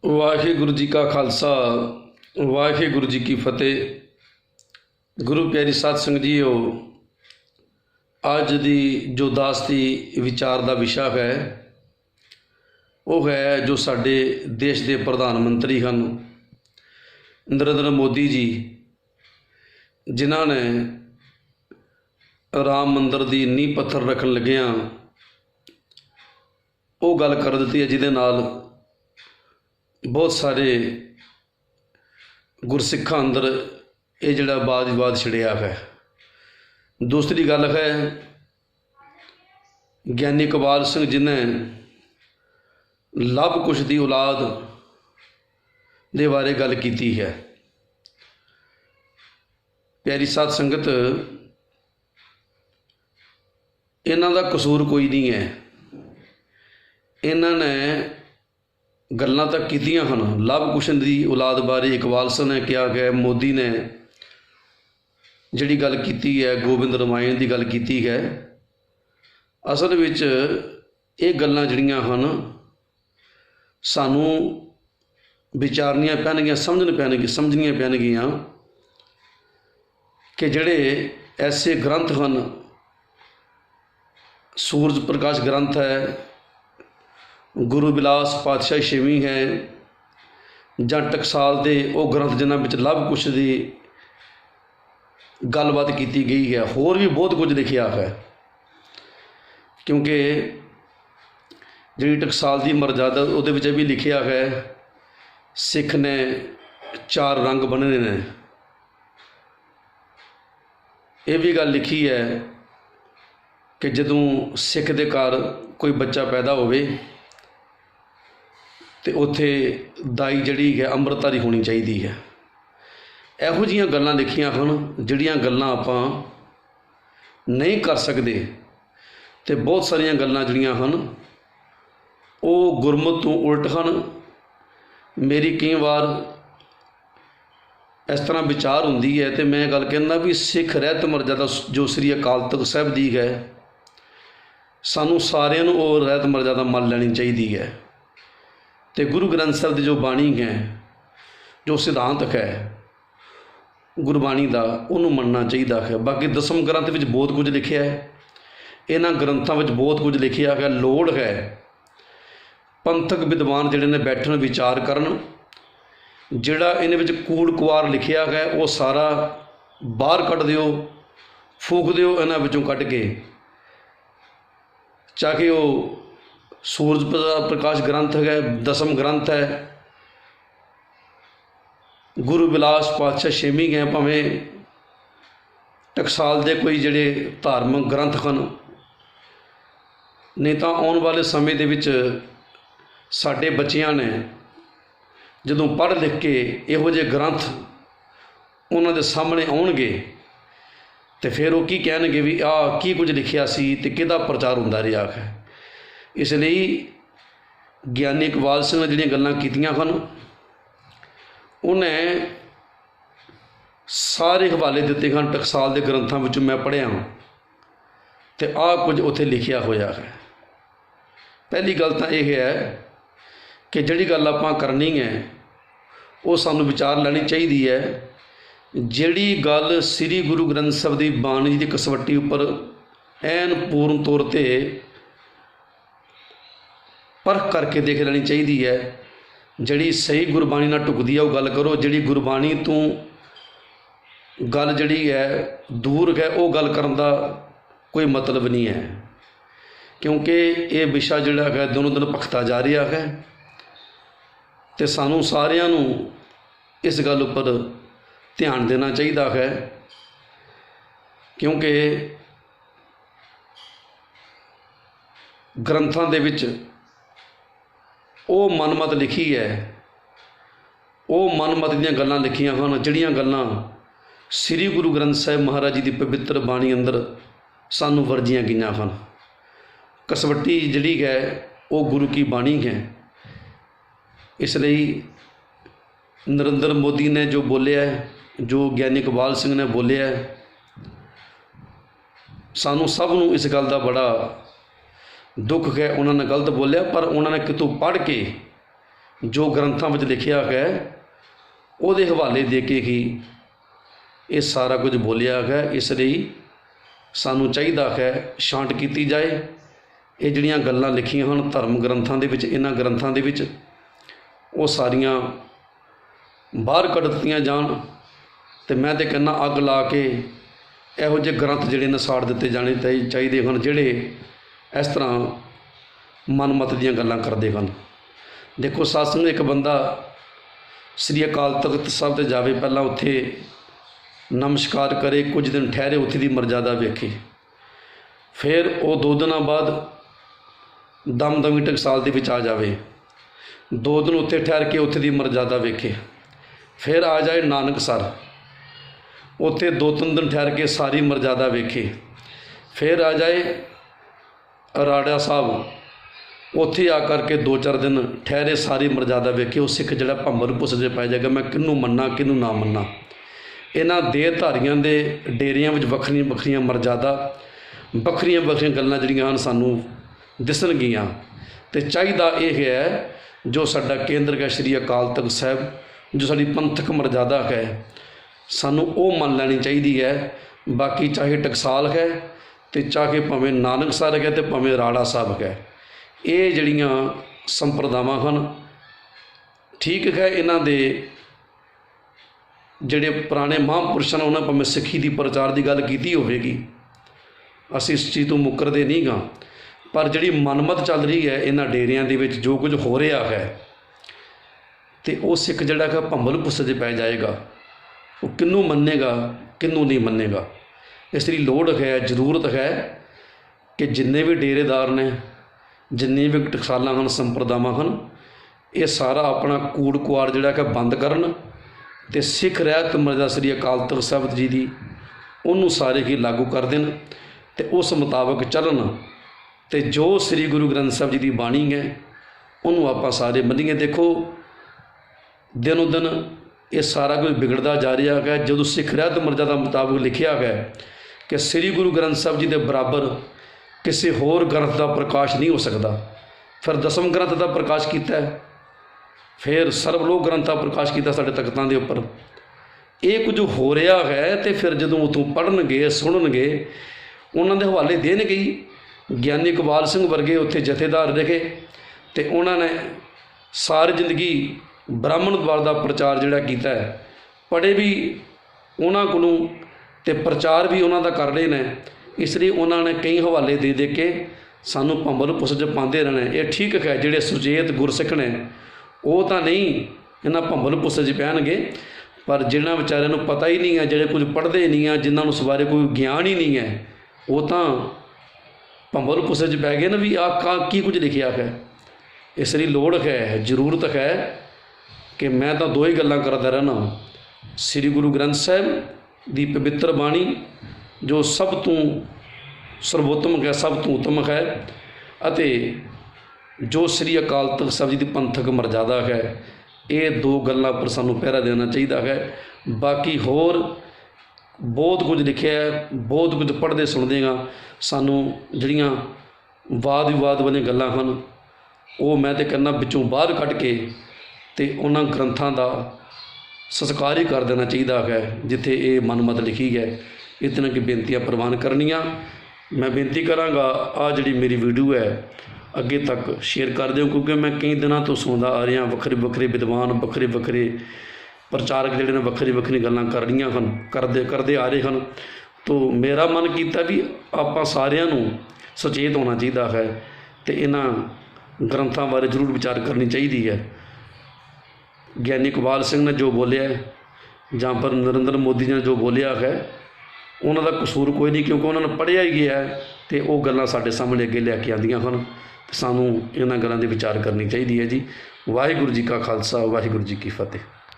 वाहिगुरु जी का खालसा वाहिगुरु जी की फतेह। गुरु प्यारी साध संगत जीओ, अज दी जो दास दी विचार का विशा है वो है जो साडे देश के प्रधानमंत्री हैं नरेंद्र मोदी जी, जिन्हों ने राम मंदिर की नींह पत्थर रखन लग्या वो गल कर दी है जिहदे नाल बहुत सारे गुरसिखा अंदर ये जिहड़ा वाद विवाद छिड़िया है। दूसरी गल है ज्ञानी इकबाल सिंह जिन्हें लव कुश की औलाद दे बारे गल की है। प्यारी साध संगत, इन्हां दा कसूर कोई नहीं है। इन्हां ने गल्लां तां कीतियां हन। लव कुश की औलाद बारे इकबाल सिंह ने कहा है, मोदी ने जिहड़ी गल कीती है गोबिंद रामायण की गल की है। असल विच ये गल्लां जिहड़ियां हन सानूं विचारनियां पैणगियां, समझनियां पैणगियां कि जिहड़े ऐसे ग्रंथ हैं, सूरज प्रकाश ग्रंथ है, गुरु बिलास पातशाही छेवीं है, जां टकसाल दे वो ग्रंथ जिन्हां विच लव कुश की गलबात की गई है। होर भी बहुत कुछ लिखिया है, क्योंकि जी टकसाल की मर्यादा उहदे विच भी लिखिया है सिख ने चार रंग बन्ने ने। यह भी गल लिखी है कि जदों सिख दे घर कोई बच्चा पैदा होवे तो उत्थे दाई जिहड़ी है अंमृतधारी होनी चाहिए है। इहो जिहियां गल्लां लिखियां हन जिहड़ियां गल्लां आपां नहीं कर सकते, तो बहुत सारियां गल्लां जिहड़ियां हन वो गुरमत तो उल्ट हन। मेरी कई बार इस तरह विचार होंदी है तो मैं गल कहना भी सिख रहत मर्यादा जो श्री अकाल तख्त साहब दी है, सानू सारिਆਂ ਨੂੰ ਉਹ ਰਹਿਤ मर्यादा ਮੰਨ ਲੈਣੀ ਚਾਹੀਦੀ है। तो गुरु ग्रंथ साहब की जो बाणी है, जो सिद्धांत है गुरबाणी का, उन्होंने मनना चाहिए है। बाकी दसम ग्रंथ में बहुत कुछ लिखा है, इन्होंने ग्रंथों में बहुत कुछ लिखा है। लोड़ है पंथक विद्वान जिहड़े ने बैठन विचार करन, जिहड़ा इन्हां विच कूड़ कुवार लिखिया है वो सारा बाहर कढ़ दिओ, फूक दिओ इन्हां विचों कढ़ के, चाहे वो सूरज प्रकाश ग्रंथ है, दसम ग्रंथ है, गुरु बिलास पातशाह छेवीं है, भावें टकसाल दे कोई जिहड़े धार्मिक ग्रंथ हैं। नहीं तो आने वाले समय दे विच साडे बच्चियां ने जदों पढ़ लिख के इहो जिहे ग्रंथ उन्हां दे सामने आउणगे तो फिर वो की कहणगे भी आ की कुछ लिखिया सी ते किहदा प्रचार हुंदा रिहा है। इसलिए ज्ञानी इकबाल सिंह ने जिहड़ियां गल्लां कीतियां हन उन्हें सारे हवाले दिते हैं टकसाल के ग्रंथों में। मैं पढ़िया तो आ कुछ उत्थे लिखिया होया है। पहली गल तो यह है कि जिहड़ी गल आपां करनी है वो सानूं विचार लैनी चाहिए है। जिहड़ी गल श्री गुरु ग्रंथ साहब की बाणी की कसवट्टी उपर ऐन पूर्ण तौर पर परख करके देख लेनी चाहिए है। जिहड़ी सही गुरबाणी नाल ढुकदी है वो गल करो, जिहड़ी गुरबाणी तो गल जिहड़ी है दूर है वो गल करन दा कोई मतलब नहीं है, क्योंकि ये विशा जिहड़ा है दिनों दिन भखता जा रहा है। तो सानू सारिਆਂ ਨੂੰ इस गल उपर ध्यान देना चाहिए है, क्योंकि ग्रंथों के विच वो मनमत लिखी है, वो मनमत दीयां गल्लां लिखियां हैं जिहड़ियां गल्लां श्री गुरु ग्रंथ साहिब महाराज जी की पवित्र बाणी अंदर सानू वर्जियां गईयां हैं। कसवट्टी जिहड़ी है वो गुरु की बाणी है। इसलिए नरेंद्र मोदी ने जो बोलिया है, जो ज्ञानी इकबाल सिंह ने बोलिया है, सानू सब नूं इस गल का बड़ा दुख है। उन्होंने गलत बोलिया, पर उन्होंने कितों पढ़ के ਜੋ ਗ੍ਰੰਥਾਂ ਵਿੱਚ ਲਿਖਿਆ ਹੈ ਉਹਦੇ ਹਵਾਲੇ ਦੇ ਕੇ ਹੀ ਇਹ ਸਾਰਾ ਕੁਝ ਬੋਲਿਆ ਹੈ। ਇਸ ਲਈ ਸਾਨੂੰ ਚਾਹੀਦਾ ਹੈ ਛਾਂਟ ਕੀਤੀ ਜਾਏ। ਇਹ ਜਿਹੜੀਆਂ ਗੱਲਾਂ ਲਿਖੀਆਂ ਹਨ ਧਰਮ ਗ੍ਰੰਥਾਂ ਦੇ ਵਿੱਚ, ਇਹਨਾਂ ਗ੍ਰੰਥਾਂ ਦੇ ਵਿੱਚ, ਉਹ ਸਾਰੀਆਂ ਬਾਹਰ ਕੱਢ ਦਿੱਤੀਆਂ ਜਾਣ। ਅਤੇ ਮੈਂ ਤਾਂ ਕਹਿੰਦਾ ਅੱਗ ਲਾ ਕੇ ਇਹੋ ਜਿਹੇ ਗ੍ਰੰਥ ਜਿਹੜੇ ਨੇ ਸਾੜ ਦਿੱਤੇ ਜਾਣੇ ਚਾਹੀਦੇ ਹਨ ਜਿਹੜੇ ਇਸ ਤਰ੍ਹਾਂ ਮਨਮਤ ਦੀਆਂ ਗੱਲਾਂ ਕਰਦੇ ਹਨ। ਦੇਖੋ ਸਤਸੰਗ, ਇੱਕ ਬੰਦਾ ਸ੍ਰੀ ਅਕਾਲ ਤਖਤ ਸਾਹਿਬ 'ਤੇ ਜਾਵੇ, ਪਹਿਲਾਂ ਉੱਥੇ ਨਮਸਕਾਰ ਕਰੇ, ਕੁਝ ਦਿਨ ਠਹਿਰੇ, ਉੱਥੇ ਦੀ ਮਰਜ਼ਾਦਾ ਵੇਖੇ, ਫਿਰ ਉਹ 2 ਦਿਨਾਂ ਬਾਅਦ ਦਮਦਮੀ ਟਕਸਾਲ ਦੇ ਵਿੱਚ ਆ ਜਾਵੇ, 2 ਦਿਨ ਉੱਥੇ ਠਹਿਰ ਕੇ ਉੱਥੇ ਦੀ ਮਰਜ਼ਾਦਾ ਵੇਖੇ, ਫਿਰ ਆ ਜਾਏ ਨਾਨਕਸਰ, ਉੱਥੇ 2-3 ਦਿਨ ਠਹਿਰ ਕੇ ਸਾਰੀ ਮਰਜ਼ਾਦਾ ਵੇਖੇ, ਫਿਰ ਆ ਜਾਏ ਅਰਾੜਾ ਸਾਹਿਬ, ਉੱਥੇ ਆ ਕਰਕੇ 2-4 ਦਿਨ ਠਹਿਰੇ, ਸਾਰੀ ਮਰਜ਼ਾਦਾ ਵੇਖੇ। ਉਹ ਸਿੱਖ ਜਿਹੜਾ ਭੰਬਲ ਭੁੱਸੇ ਪੈ ਜਾਏਗਾ, ਮੈਂ ਕਿਹਨੂੰ ਮੰਨਾਂ ਕਿਹਨੂੰ ਨਾ ਮੰਨਾਂ। ਇਹਨਾਂ ਦੇਹਧਾਰੀਆਂ ਦੇ ਡੇਰਿਆਂ ਵਿੱਚ ਵੱਖਰੀਆਂ ਵੱਖਰੀਆਂ ਮਰਜ਼ਾਦਾ, ਵੱਖਰੀਆਂ ਵੱਖਰੀਆਂ ਗੱਲਾਂ ਜਿਹੜੀਆਂ ਹਨ ਸਾਨੂੰ ਦਿਸਣਗੀਆਂ। ਅਤੇ ਚਾਹੀਦਾ ਇਹ ਹੈ ਜੋ ਸਾਡਾ ਕੇਂਦਰ ਹੈ ਸ੍ਰੀ ਅਕਾਲ ਤਖਤ ਸਾਹਿਬ, ਜੋ ਸਾਡੀ ਪੰਥਕ ਮਰਜ਼ਾਦਾ ਹੈ, ਸਾਨੂੰ ਉਹ ਮੰਨ ਲੈਣੀ ਚਾਹੀਦੀ ਹੈ। ਬਾਕੀ ਚਾਹੇ ਟਕਸਾਲ ਹੈ ਅਤੇ ਚਾਹੇ ਭਾਵੇਂ ਨਾਨਕਸਰ ਹੈ ਅਤੇ ਭਾਵੇਂ ਰਾੜਾ ਸਾਹਿਬ ਹੈ, ਇਹ ਜਿਹੜੀਆਂ ਸੰਪਰਦਾਵਾਂ ਹਨ ਠੀਕ ਹੈ। ਇਹਨਾਂ ਦੇ ਜਿਹੜੇ ਪੁਰਾਣੇ ਮਹਾਂਪੁਰਸ਼ਾਂ ਨੇ ਉਹਨਾਂ ਭਾਵੇਂ ਸਿੱਖੀ ਦੀ ਪ੍ਰਚਾਰ ਦੀ ਗੱਲ ਕੀਤੀ ਹੋਵੇਗੀ, ਅਸੀਂ ਇਸ ਚੀਜ਼ ਤੋਂ ਮੁੱਕਰਦੇ ਨਹੀਂ ਗਾ, ਪਰ ਜਿਹੜੀ ਮਨਮਤ ਚੱਲ ਰਹੀ ਹੈ ਇਹਨਾਂ ਡੇਰਿਆਂ ਦੇ ਵਿੱਚ, ਜੋ ਕੁਝ ਹੋ ਰਿਹਾ ਹੈ, ਅਤੇ ਉਹ ਸਿੱਖ ਜਿਹੜਾ ਹੈ ਭੰਬਲ ਭੁੱਸੇ 'ਚ ਪੈ ਜਾਏਗਾ। ਉਹ ਕਿਹਨੂੰ ਮੰਨੇਗਾ ਕਿਹਨੂੰ ਨਹੀਂ ਮੰਨੇਗਾ। ਇਸ ਲਈ ਲੋੜ ਹੈ, ਜ਼ਰੂਰਤ ਹੈ ਕਿ ਜਿੰਨੇ ਵੀ ਡੇਰੇਦਾਰ ਨੇ, ਜਿੰਨੇ ਵੀ ਟਕਸਾਲਾਂ ਹਨ, ਸੰਪਰਦਾਵਾਂ ਹਨ, ਇਹ ਸਾਰਾ ਆਪਣਾ ਕੂੜ ਕੁਆੜ ਜਿਹੜਾ ਕਿ ਬੰਦ ਕਰਨ ਅਤੇ ਸਿੱਖ ਰਹਿਤ ਮਰਜ਼ਾਦਾ ਸ੍ਰੀ ਅਕਾਲ ਤਖਤ ਸਾਹਿਬ ਜੀ ਦੀ ਉਹਨੂੰ ਸਾਰੇ ਹੀ ਲਾਗੂ ਕਰ ਦੇਣ ਅਤੇ ਉਸ ਮੁਤਾਬਕ ਚੱਲਣ, ਅਤੇ ਜੋ ਸ੍ਰੀ ਗੁਰੂ ਗ੍ਰੰਥ ਸਾਹਿਬ ਜੀ ਦੀ ਬਾਣੀ ਹੈ ਉਹਨੂੰ ਆਪਾਂ ਸਾਰੇ ਮੰਨੀਏ। ਦੇਖੋ ਦਿਨੋਂ ਦਿਨ ਇਹ ਸਾਰਾ ਕੁਝ ਵਿਗੜਦਾ ਜਾ ਰਿਹਾ ਹੈ। ਜਦੋਂ ਸਿੱਖ ਰਹਿਤ ਮਰਜ਼ਾਦਾ ਮੁਤਾਬਕ ਲਿਖਿਆ ਹੈ ਕਿ ਸ੍ਰੀ ਗੁਰੂ ਗ੍ਰੰਥ ਸਾਹਿਬ ਜੀ ਦੇ ਬਰਾਬਰ ਕਿਸੇ ਹੋਰ ਗ੍ਰੰਥ ਦਾ ਪ੍ਰਕਾਸ਼ ਨਹੀਂ ਹੋ ਸਕਦਾ, ਫਿਰ 10ਵੇਂ ਗ੍ਰੰਥ ਦਾ ਪ੍ਰਕਾਸ਼ ਕੀਤਾ ਹੈ, ਫਿਰ ਸਰਬਲੋਕ ਗ੍ਰੰਥ ਦਾ ਪ੍ਰਕਾਸ਼ ਕੀਤਾ ਸਾਡੇ ਤਖਤਾਂ ਦੇ ਉੱਪਰ। ਇਹ ਕੁਝ ਹੋ ਰਿਹਾ ਹੈ ਅਤੇ ਫਿਰ ਜਦੋਂ ਉੱਥੋਂ ਪੜ੍ਹਨਗੇ, ਸੁਣਨਗੇ, ਉਹਨਾਂ ਦੇ ਹਵਾਲੇ ਦੇਣਗੇ ਹੀ। ਗਿਆਨੀ ਇਕਬਾਲ ਸਿੰਘ ਵਰਗੇ ਉੱਥੇ ਜਥੇਦਾਰ ਰਹੇ ਅਤੇ ਉਹਨਾਂ ਨੇ ਸਾਰੀ ਜ਼ਿੰਦਗੀ ਬ੍ਰਾਹਮਣਵਾਦ ਦਾ ਪ੍ਰਚਾਰ ਜਿਹੜਾ ਕੀਤਾ ਹੈ, ਪੜ੍ਹੇ ਵੀ ਉਹਨਾਂ ਕੋਲੋਂ ਅਤੇ ਪ੍ਰਚਾਰ ਵੀ ਉਹਨਾਂ ਦਾ ਕਰ ਰਹੇ ਨੇ। ਇਸ ਲਈ ਉਹਨਾਂ ਨੇ ਕਈ ਹਵਾਲੇ ਦੇ ਦੇ ਕੇ ਸਾਨੂੰ ਭੰਬਲ ਭੁੱਸੇ 'ਚ ਪਾਉਂਦੇ ਰਹਿਣਾ। ਇਹ ਠੀਕ ਹੈ, ਜਿਹੜੇ ਸੁਚੇਤ ਗੁਰਸਿੱਖ ਨੇ ਉਹ ਤਾਂ ਨਹੀਂ ਇਹਨਾਂ ਭੰਬਲ ਭੁੱਸੇ 'ਚ ਪੈਣਗੇ, ਪਰ ਜਿਹਨਾਂ ਵਿਚਾਰਿਆਂ ਨੂੰ ਪਤਾ ਹੀ ਨਹੀਂ ਹੈ, ਜਿਹੜੇ ਕੁਝ ਪੜ੍ਹਦੇ ਨਹੀਂ ਆ, ਜਿਨ੍ਹਾਂ ਨੂੰ ਉਸ ਬਾਰੇ ਕੋਈ ਗਿਆਨ ਹੀ ਨਹੀਂ ਹੈ, ਉਹ ਤਾਂ ਭੰਬਲ ਭੁੱਸੇ 'ਚ ਪੈ ਗਏ ਨਾ ਵੀ ਆਹ ਕੀ ਕੁਝ ਲਿਖਿਆ ਹੈ। ਇਸ ਲਈ ਲੋੜ ਹੈ, ਜ਼ਰੂਰਤ ਹੈ ਕਿ ਮੈਂ ਤਾਂ 2 ਹੀ ਗੱਲਾਂ ਕਰਦਾ ਰਹਿਣਾ, ਸ੍ਰੀ ਗੁਰੂ ਗ੍ਰੰਥ ਸਾਹਿਬ ਦੀ ਪਵਿੱਤਰ ਬਾਣੀ ਜੋ ਸਭ ਤੋਂ ਸਰਵੋਤਮ ਹੈ, ਸਭ ਤੋਂ ਉੱਤਮ ਹੈ, ਅਤੇ ਜੋ ਸ੍ਰੀ ਅਕਾਲ ਤਖਤ ਸਾਹਿਬ ਜੀ ਦੀ ਪੰਥਕ ਮਰਜ਼ਾਦਾ ਹੈ, ਇਹ 2 ਗੱਲਾਂ ਉੱਪਰ ਸਾਨੂੰ ਪਹਿਰਾ ਦੇਣਾ ਚਾਹੀਦਾ ਹੈ। ਬਾਕੀ ਹੋਰ ਬਹੁਤ ਕੁਝ ਲਿਖਿਆ ਹੈ, ਬਹੁਤ ਕੁਝ ਪੜ੍ਹਦੇ ਸੁਣਦੇ ਹਾਂ, ਸਾਨੂੰ ਜਿਹੜੀਆਂ ਵਾਦ ਵਿਵਾਦ ਵਾਲੀਆਂ ਗੱਲਾਂ ਹਨ ਉਹ ਮੈਂ ਤਾਂ ਕਹਿੰਦਾ ਵਿੱਚੋਂ ਬਾਹਰ ਕੱਢ ਕੇ ਅਤੇ ਉਹਨਾਂ ਗ੍ਰੰਥਾਂ ਦਾ ਸੰਸਕਾਰ ਹੀ ਕਰ ਦੇਣਾ ਚਾਹੀਦਾ ਹੈ ਜਿੱਥੇ ਇਹ ਮਨਮਤ ਲਿਖੀ ਹੈ। ਇਤਨਾ ਕਿ ਬੇਨਤੀਆਂ ਪ੍ਰਵਾਨ ਕਰਨੀਆਂ। ਮੈਂ ਬੇਨਤੀ ਕਰਾਂਗਾ ਆਹ ਜਿਹੜੀ ਮੇਰੀ ਵੀਡੀਓ ਹੈ ਅੱਗੇ ਤੱਕ ਸ਼ੇਅਰ ਕਰ ਦਿਓ, ਕਿਉਂਕਿ ਮੈਂ ਕਈ ਦਿਨਾਂ ਤੋਂ ਸੁਣਦਾ ਆ ਰਿਹਾ, ਵੱਖਰੇ ਵੱਖਰੇ ਵਿਦਵਾਨ, ਵੱਖਰੇ ਵੱਖਰੇ ਪ੍ਰਚਾਰਕ ਜਿਹੜੇ ਨੇ ਵੱਖਰੀ ਵੱਖਰੀ ਗੱਲਾਂ ਕਰ ਰਹੀਆਂ ਹਨ, ਕਰਦੇ ਆ ਰਹੇ ਹਨ। ਤੋ ਮੇਰਾ ਮਨ ਕੀਤਾ ਵੀ ਆਪਾਂ ਸਾਰਿਆਂ ਨੂੰ ਸੁਚੇਤ ਹੋਣਾ ਚਾਹੀਦਾ ਹੈ ਅਤੇ ਇਹਨਾਂ ਗ੍ਰੰਥਾਂ ਬਾਰੇ ਜ਼ਰੂਰ ਵਿਚਾਰ ਕਰਨੀ ਚਾਹੀਦੀ ਹੈ। ਗਿਆਨੀ ਇਕਬਾਲ ਸਿੰਘ ਨੇ ਜੋ ਬੋਲਿਆ ਜਾਂ ਪਰ ਨਰਿੰਦਰ ਮੋਦੀ ਨੇ ਜੋ ਬੋਲਿਆ ਹੈ, ਉਹਨਾਂ ਦਾ ਕਸੂਰ ਕੋਈ ਨਹੀਂ, ਕਿਉਂਕਿ ਉਹਨਾਂ ਨੇ ਪੜ੍ਹਿਆ ਹੀ ਗਿਆ ਅਤੇ ਉਹ ਗੱਲਾਂ ਸਾਡੇ ਸਾਹਮਣੇ ਅੱਗੇ ਲੈ ਕੇ ਆਉਂਦੀਆਂ ਹਨ। ਅਤੇ ਸਾਨੂੰ ਇਹਨਾਂ ਗੱਲਾਂ 'ਤੇ ਵਿਚਾਰ ਕਰਨੀ ਚਾਹੀਦੀ ਹੈ ਜੀ। ਵਾਹਿਗੁਰੂ ਜੀ ਕਾ ਖਾਲਸਾ, ਵਾਹਿਗੁਰੂ ਜੀ ਕੀ ਫਤਿਹ।